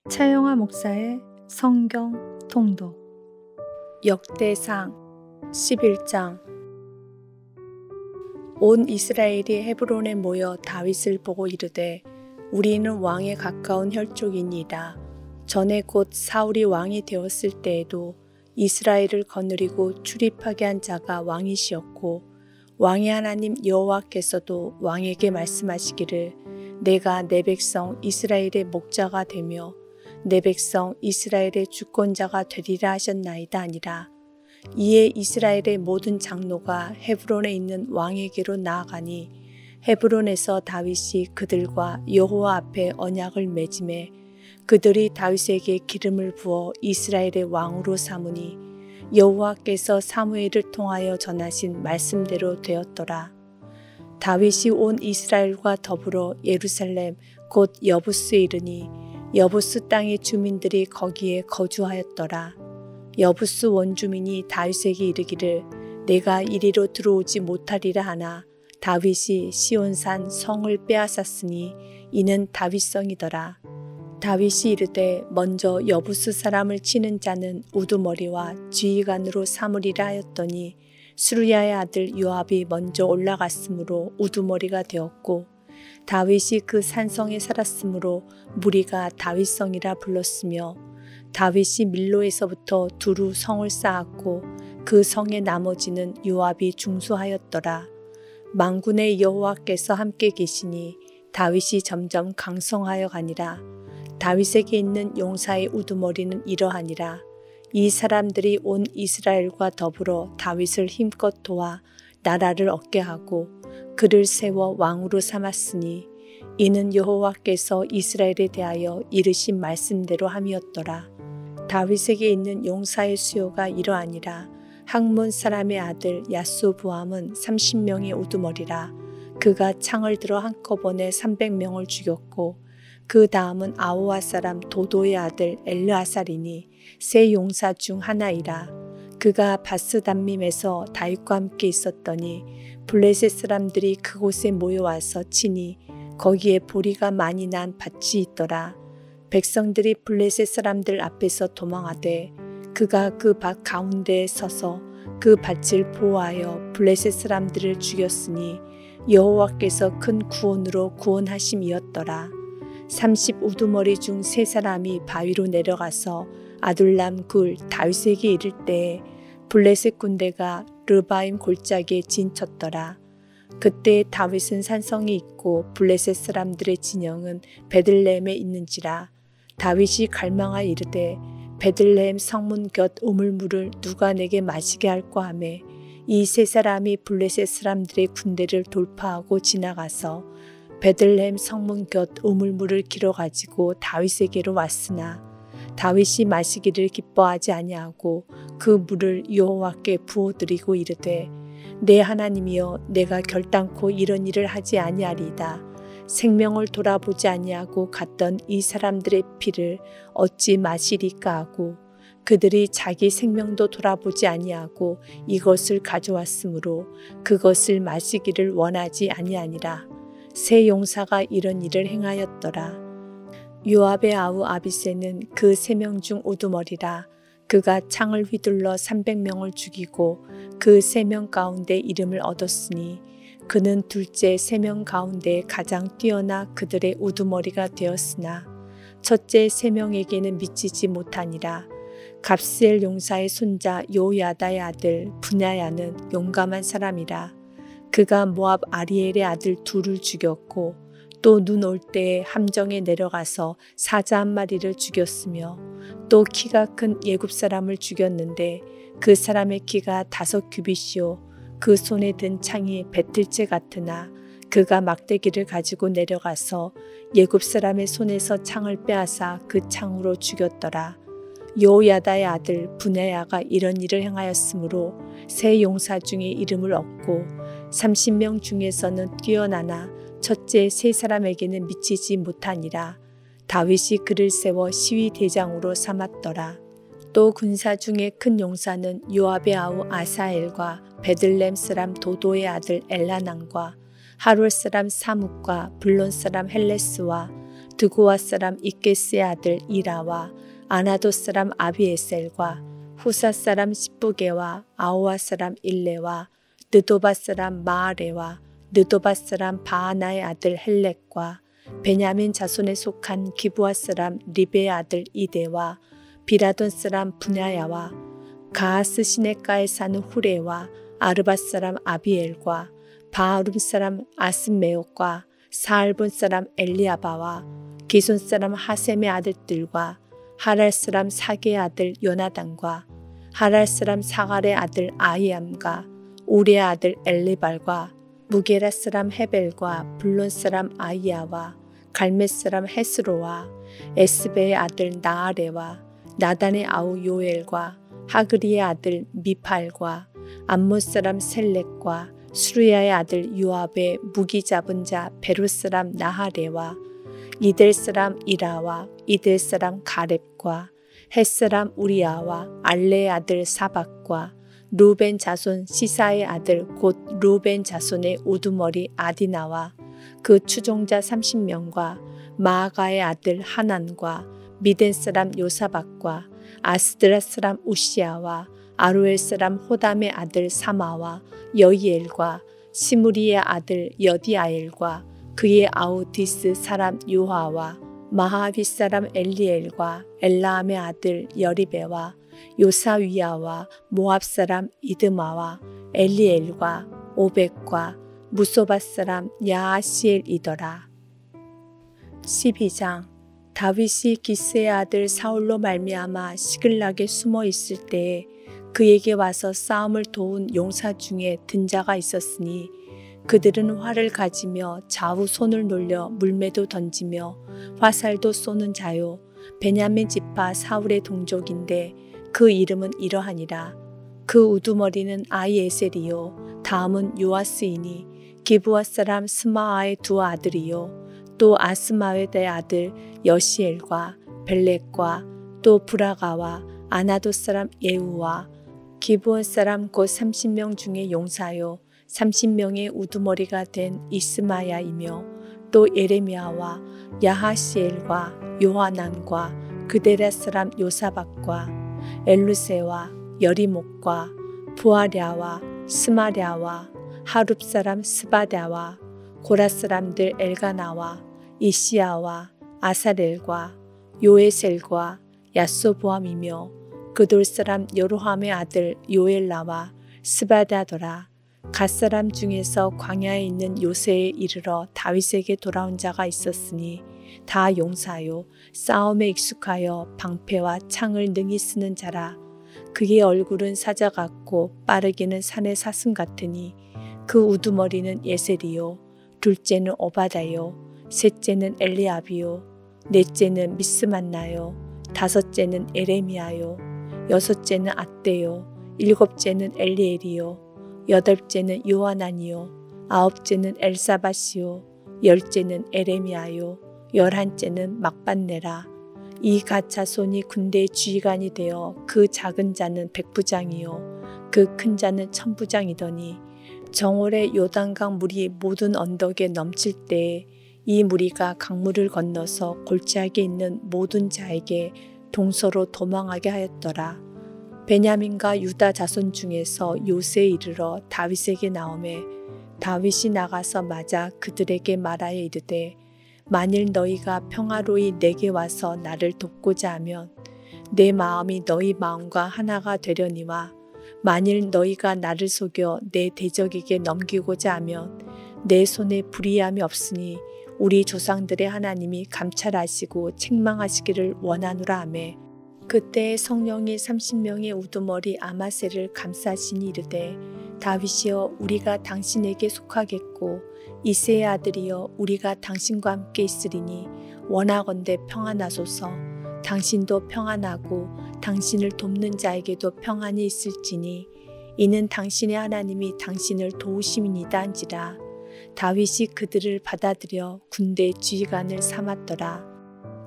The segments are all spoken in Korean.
차영화 목사의 성경 통독 역대상 11장. 온 이스라엘이 헤브론에 모여 다윗을 보고 이르되 우리는 왕에 가까운 혈족이니이다. 전에 곧 사울이 왕이 되었을 때에도 이스라엘을 거느리고 출입하게 한 자가 왕이시었고 왕의 하나님 여호와께서도 왕에게 말씀하시기를 내가 내 백성 이스라엘의 목자가 되며 내 백성 이스라엘의 주권자가 되리라 하셨나이다 아니라. 이에 이스라엘의 모든 장로가 헤브론에 있는 왕에게로 나아가니 헤브론에서 다윗이 그들과 여호와 앞에 언약을 맺음에 그들이 다윗에게 기름을 부어 이스라엘의 왕으로 삼으니 여호와께서 사무엘을 통하여 전하신 말씀대로 되었더라. 다윗이 온 이스라엘과 더불어 예루살렘 곧 여부스에 이르니 여부스 땅의 주민들이 거기에 거주하였더라. 여부스 원주민이 다윗에게 이르기를 내가 이리로 들어오지 못하리라 하나 다윗이 시온산 성을 빼앗았으니 이는 다윗성이더라. 다윗이 이르되 먼저 여부스 사람을 치는 자는 우두머리와 지휘관으로 삼으리라 하였더니 수르야의 아들 요압이 먼저 올라갔으므로 우두머리가 되었고 다윗이 그 산성에 살았으므로 무리가 다윗성이라 불렀으며 다윗이 밀로에서부터 두루 성을 쌓았고 그 성의 나머지는 요압이 중수하였더라. 만군의 여호와께서 함께 계시니 다윗이 점점 강성하여 가니라. 다윗에게 있는 용사의 우두머리는 이러하니라. 이 사람들이 온 이스라엘과 더불어 다윗을 힘껏 도와 나라를 얻게 하고 그를 세워 왕으로 삼았으니 이는 여호와께서 이스라엘에 대하여 이르신 말씀대로 함이었더라. 다윗에게 있는 용사의 수요가 이러하니라. 학몬 사람의 아들 야수부함은 30명의 우두머리라. 그가 창을 들어 한꺼번에 300명을 죽였고 그 다음은 아호와 사람 도도의 아들 엘르아살이니 세 용사 중 하나이라. 그가 바스담밈에서 다윗과 함께 있었더니 블레셋 사람들이 그곳에 모여와서 치니 거기에 보리가 많이 난 밭이 있더라. 백성들이 블레셋 사람들 앞에서 도망하되 그가 그 밭 가운데에 서서 그 밭을 보호하여 블레셋 사람들을 죽였으니 여호와께서 큰 구원으로 구원하심이었더라. 30 우두머리 중 3사람이 바위로 내려가서 아둘람 굴 다윗에게 이를 때에 블레셋 군대가 르바임 골짜기에 진쳤더라. 그때 다윗은 산성이 있고 블레셋 사람들의 진영은 베들레헴에 있는지라. 다윗이 갈망하여 이르되 베들레헴 성문 곁 우물물을 누가 내게 마시게 할까 하매 이 3사람이 블레셋 사람들의 군대를 돌파하고 지나가서 베들레헴 성문 곁 우물물을 길어 가지고 다윗에게로 왔으나 다윗이 마시기를 기뻐하지 아니하고 그 물을 여호와께 부어드리고 이르되 내 하나님이여 내가 결단코 이런 일을 하지 아니하리이다. 생명을 돌아보지 아니하고 갔던 이 사람들의 피를 어찌 마시리까 하고 그들이 자기 생명도 돌아보지 아니하고 이것을 가져왔으므로 그것을 마시기를 원하지 아니하니라. 세 용사가 이런 일을 행하였더라. 요압의 아우 아비새는 그 3명 중 우두머리라. 그가 창을 휘둘러 300명을 죽이고 그 3명 가운데 이름을 얻었으니 그는 둘째 3명 가운데 가장 뛰어나 그들의 우두머리가 되었으나 첫째 3명에게는 미치지 못하니라. 갑스엘 용사의 손자 요야다의 아들 분야야는 용감한 사람이라. 그가 모압 아리엘의 아들 둘을 죽였고 또 눈 올 때에 함정에 내려가서 사자 1마리를 죽였으며 또 키가 큰 예굽 사람을 죽였는데 그 사람의 키가 5규빗이요 그 손에 든 창이 배틀째 같으나 그가 막대기를 가지고 내려가서 예굽 사람의 손에서 창을 빼앗아 그 창으로 죽였더라. 요야다의 아들 분야야가 이런 일을 행하였으므로 세 용사 중에 이름을 얻고 30명 중에서는 뛰어나나 첫째 3사람에게는 미치지 못하니라. 다윗이 그를 세워 시위 대장으로 삼았더라. 또 군사 중에 큰 용사는 요압의 아우 아사엘과 베들렘 사람 도도의 아들 엘라난과 하롤 사람 사뭇과 블론 사람 헬레스와 드고아 사람 이케스의 아들 이라와 아나도 사람 아비에셀과 후사 사람 시부게와 아오아 사람 일레와 느도바 사람 마아레와 느도바 사람 바하나의 아들 헬렉과 베냐민 자손에 속한 기브아 사람 리베의 아들 이데와 비라돈 사람 분야야와 가하스 시내가에 사는 후레와 아르바 사람 아비엘과 바하룸 사람 아스메옥과 사알본 사람 엘리아바와 기손 사람 하셈의 아들들과 하랄 사람 사게의 아들 요나단과 하랄 사람 사갈의 아들 아히암과 우리의 아들 엘리발과 무게라 사람 헤벨과 블론 사람 아이야와 갈메 사람 헤스로와 에스베의 아들 나아레와 나단의 아우 요엘과 하그리의 아들 미팔과 암몬 사람 셀렉과 수르야의 아들 요압의 무기 잡은 자 베루 사람 나하레와 이델 사람 이라와 이델 사람 가렙과 헷 사람 우리아와 알레의 아들 사박과 루벤 자손 시사의 아들 곧 루벤 자손의 우두머리 아디나와 그 추종자 30명과 마아가의 아들 하난과 미덴 사람 요사박과 아스드라 사람 우시아와 아루엘 사람 호담의 아들 사마와 여이엘과 시무리의 아들 여디아엘과 그의 아우디스 사람 요하와 마하비 사람 엘리엘과 엘라함의 아들 여리베와 요사위야와 모압 사람 이드마와 엘리엘과 오벡과 무소바 사람 야하시엘이더라. 12장 다윗이 기스의 아들 사울로 말미암아 시글락에 숨어 있을 때에 그에게 와서 싸움을 도운 용사 중에 든 자가 있었으니 그들은 활을 가지며 좌우 손을 놀려 물매도 던지며 화살도 쏘는 자요 베냐민 지파 사울의 동족인데 그 이름은 이러하니라. 그 우두머리는 아이에셀이요 다음은 요아스이니 기브아 사람 스마아의 두 아들이요 또 아스마웨의 아들 여시엘과 벨렉과 또 브라가와 아나도 사람 예우와 기브온 사람 곧 30명 중에 용사요 30명의 우두머리가 된 이스마야이며 또 예레미야와 야하시엘과 요하난과 그데라 사람 요사박과 엘루세와 여리목과 부아랴와 스마랴와 하룹 사람 스바랴와 고라 사람들 엘가나와 이시야와 아사렐과 요에셀과 야소보암이며 그돌 사람 여로함의 아들 요엘라와 스바다더라. 갓사람 중에서 광야에 있는 요새에 이르러 다윗에게 돌아온 자가 있었으니 다 용사요 싸움에 익숙하여 방패와 창을 능히 쓰는 자라. 그의 얼굴은 사자 같고 빠르기는 산의 사슴 같으니 그 우두머리는 예셀이요 둘째는 오바다요 셋째는 엘리압이요 넷째는 미스만나요 다섯째는 에레미야요 여섯째는 앗대요 일곱째는 엘리엘이요 여덟째는 요하난이요 아홉째는 엘사바시요 열째는 에레미야요 열한째는 막반네라. 이 갓 자손이 군대의 지휘관이 되어 그 작은 자는 백부장이요 그 큰 자는 천부장이더니 정월의 요단강 물이 모든 언덕에 넘칠 때에 이 무리가 강물을 건너서 골짜기에 있는 모든 자에게 동서로 도망하게 하였더라. 베냐민과 유다 자손 중에서 요새에 이르러 다윗에게 나오매 다윗이 나가서 맞아 그들에게 말하여 이르되 만일 너희가 평화로이 내게 와서 나를 돕고자 하면 내 마음이 너희 마음과 하나가 되려니와 만일 너희가 나를 속여 내 대적에게 넘기고자 하면 내 손에 불의함이 없으니 우리 조상들의 하나님이 감찰하시고 책망하시기를 원하노라 하매 그때 성령이 30명의 우두머리 아마셀을 감싸시니 이르되 다윗이여 우리가 당신에게 속하겠고 이새의 아들이여 우리가 당신과 함께 있으리니 원하건대 평안하소서. 당신도 평안하고 당신을 돕는 자에게도 평안이 있을지니 이는 당신의 하나님이 당신을 도우심이니이다 한지라. 다윗이 그들을 받아들여 군대 지휘관을 삼았더라.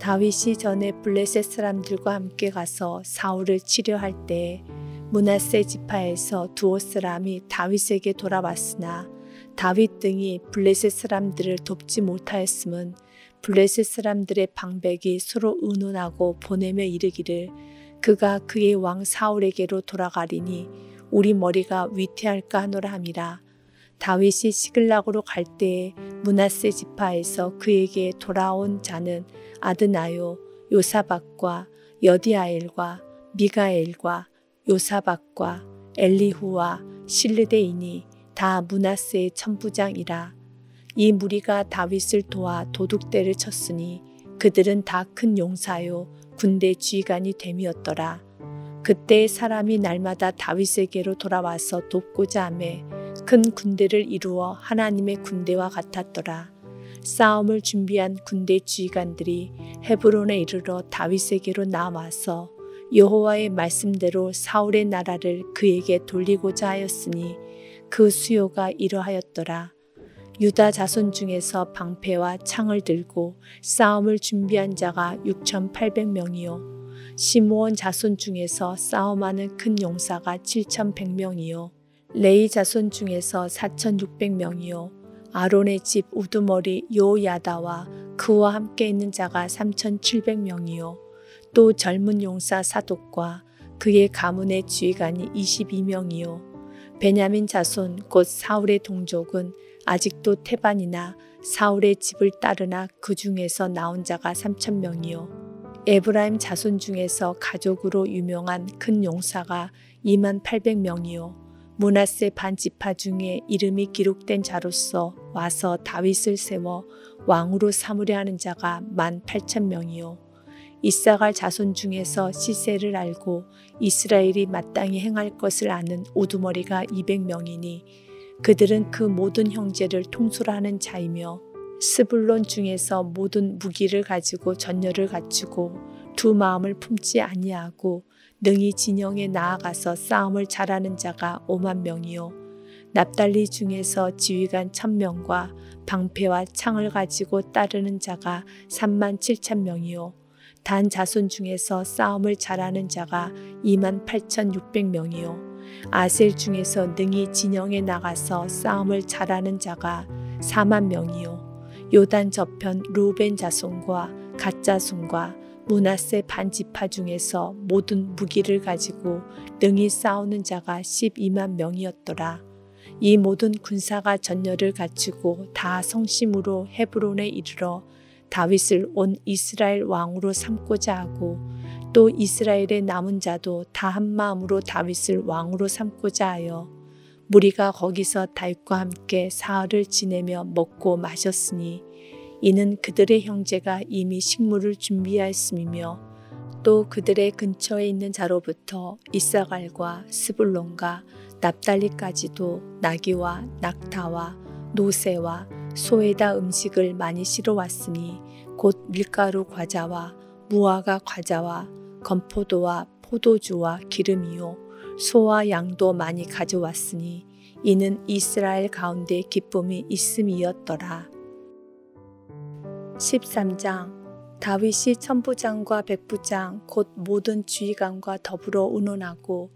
다윗이 전에 블레셋 사람들과 함께 가서 사울을 치려할 때 므낫세 지파에서 두옷 사람이 다윗에게 돌아왔으나 다윗 등이 블레셋 사람들을 돕지 못하였음은 블레셋 사람들의 방백이 서로 의논하고 보내며 이르기를 그가 그의 왕 사울에게로 돌아가리니 우리 머리가 위태할까 하노라 함이라. 다윗이 시글락으로 갈 때에 므낫세 지파에서 그에게 돌아온 자는 아드나요, 요사박과 여디아엘과 미가엘과 요사박과 엘리후와 실르데이니 다 므낫세의 천부장이라. 이 무리가 다윗을 도와 도둑대를 쳤으니 그들은 다 큰 용사요 군대 지휘관이 됨이었더라. 그때 사람이 날마다 다윗에게로 돌아와서 돕고자 하매 큰 군대를 이루어 하나님의 군대와 같았더라. 싸움을 준비한 군대 지휘관들이 헤브론에 이르러 다윗에게로 나와서 여호와의 말씀대로 사울의 나라를 그에게 돌리고자 하였으니 그 수요가 이러하였더라. 유다 자손 중에서 방패와 창을 들고 싸움을 준비한 자가 6,800명이요. 시므온 자손 중에서 싸움하는 큰 용사가 7,100명이요. 레위 자손 중에서 4,600명이요. 아론의 집 우두머리 요야다와 그와 함께 있는 자가 3,700명이요. 또 젊은 용사 사독과 그의 가문의 지휘관이 22명이요. 베냐민 자손 곧 사울의 동족은 아직도 태반이나 사울의 집을 따르나 그 중에서 나온 자가 3,000명이요. 에브라임 자손 중에서 가족으로 유명한 큰 용사가 28,000명이요. 므낫세 반지파 중에 이름이 기록된 자로서 와서 다윗을 세워 왕으로 삼으려 하는 자가 18,000명이요. 이사갈 자손 중에서 시세를 알고 이스라엘이 마땅히 행할 것을 아는 우두머리가 200명이니 그들은 그 모든 형제를 통솔하는 자이며 스불론 중에서 모든 무기를 가지고 전열을 갖추고 두 마음을 품지 아니하고 능히 진영에 나아가서 싸움을 잘하는 자가 50,000명이요. 납달리 중에서 지휘관 1,000명과 방패와 창을 가지고 따르는 자가 37,000명이요. 단 자손 중에서 싸움을 잘하는 자가 28,600명이요. 아셀 중에서 능히 진영에 나가서 싸움을 잘하는 자가 40,000명이요. 요단 저편 루벤 자손과 갓 자손과 므낫세 반지파 중에서 모든 무기를 가지고 능히 싸우는 자가 120,000명이었더라. 이 모든 군사가 전열을 갖추고 다 성심으로 헤브론에 이르러 다윗을 온 이스라엘 왕으로 삼고자 하고 또 이스라엘의 남은 자도 다 한마음으로 다윗을 왕으로 삼고자 하여 무리가 거기서 다윗과 함께 사흘을 지내며 먹고 마셨으니 이는 그들의 형제가 이미 식물을 준비하였음이며 또 그들의 근처에 있는 자로부터 이사갈과 스불론과 납달리까지도 나귀와 낙타와 노새와 소에다 음식을 많이 실어왔으니 곧 밀가루 과자와 무화과 과자와 건포도와 포도주와 기름이요 소와 양도 많이 가져왔으니 이는 이스라엘 가운데 기쁨이 있음이었더라. 13장 다윗이 천부장과 백부장 곧 모든 지휘관과 더불어 의논하고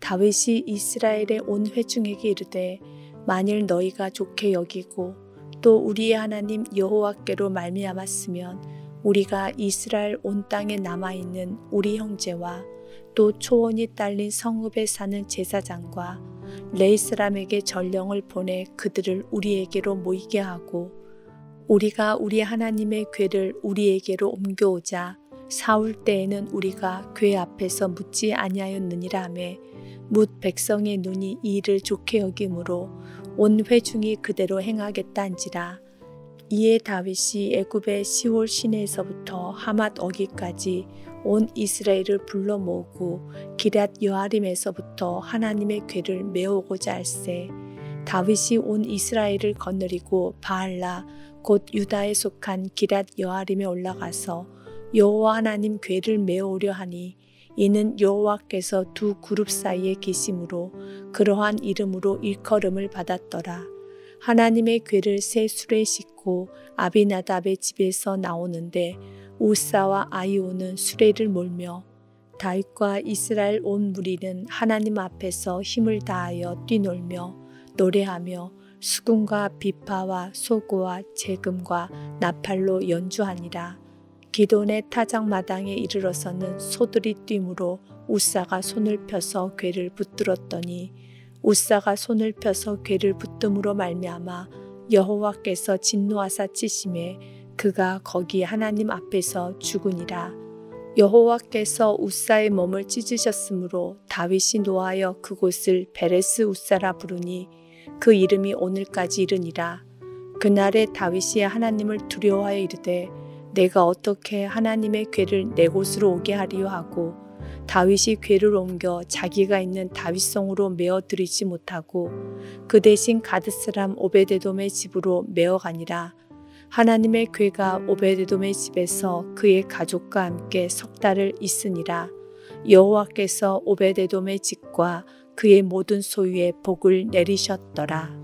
다윗이 이스라엘의 온 회중에게 이르되 만일 너희가 좋게 여기고 또 우리의 하나님 여호와께로 말미암았으면 우리가 이스라엘 온 땅에 남아있는 우리 형제와 또 초원이 딸린 성읍에 사는 제사장과 레위 사람에게 전령을 보내 그들을 우리에게로 모이게 하고 우리가 우리 하나님의 궤를 우리에게로 옮겨오자 사울 때에는 우리가 궤 앞에서 묻지 아니하였느니라 하매 뭇 백성의 눈이 이 일을 좋게 여김으로 온 회중이 그대로 행하겠다 한지라. 이에 다윗이 애굽의 시올 시내에서부터 하맛 어기까지 온 이스라엘을 불러 모으고 기럇 여아림에서부터 하나님의 궤를 메어오고자 할세. 다윗이 온 이스라엘을 거느리고 바알라 곧 유다에 속한 기럇 여아림에 올라가서 여호와 하나님 궤를 메어오려 하니 이는 여호와께서 두 그룹 사이에 계심으로 그러한 이름으로 일컬음을 받았더라. 하나님의 궤를 새 수레에 싣고 아비나답의 집에서 나오는데 우사와 아이오는 수레를 몰며 다윗과 이스라엘 온 무리는 하나님 앞에서 힘을 다하여 뛰놀며 노래하며 수금과 비파와 소고와 재금과 나팔로 연주하니라. 기돈의 타작마당에 이르러서는 소들이 뛰므로 우사가 손을 펴서 궤를 붙들었더니 우사가 손을 펴서 궤를 붙듦으로 말미암아 여호와께서 진노하사 치심에 그가 거기 하나님 앞에서 죽으니라. 여호와께서 우사의 몸을 찢으셨으므로 다윗이 노하여 그곳을 베레스 우사라 부르니 그 이름이 오늘까지 이르니라. 그날에 다윗이 하나님을 두려워하여 이르되 내가 어떻게 하나님의 궤를 내 곳으로 오게 하리요 하고 다윗이 궤를 옮겨 자기가 있는 다윗성으로 메어 들이지 못하고 그 대신 가드 사람 오베데돔의 집으로 메어 가니라. 하나님의 궤가 오베데돔의 집에서 그의 가족과 함께 석 달을 있으니라. 여호와께서 오베데돔의 집과 그의 모든 소유에 복을 내리셨더라.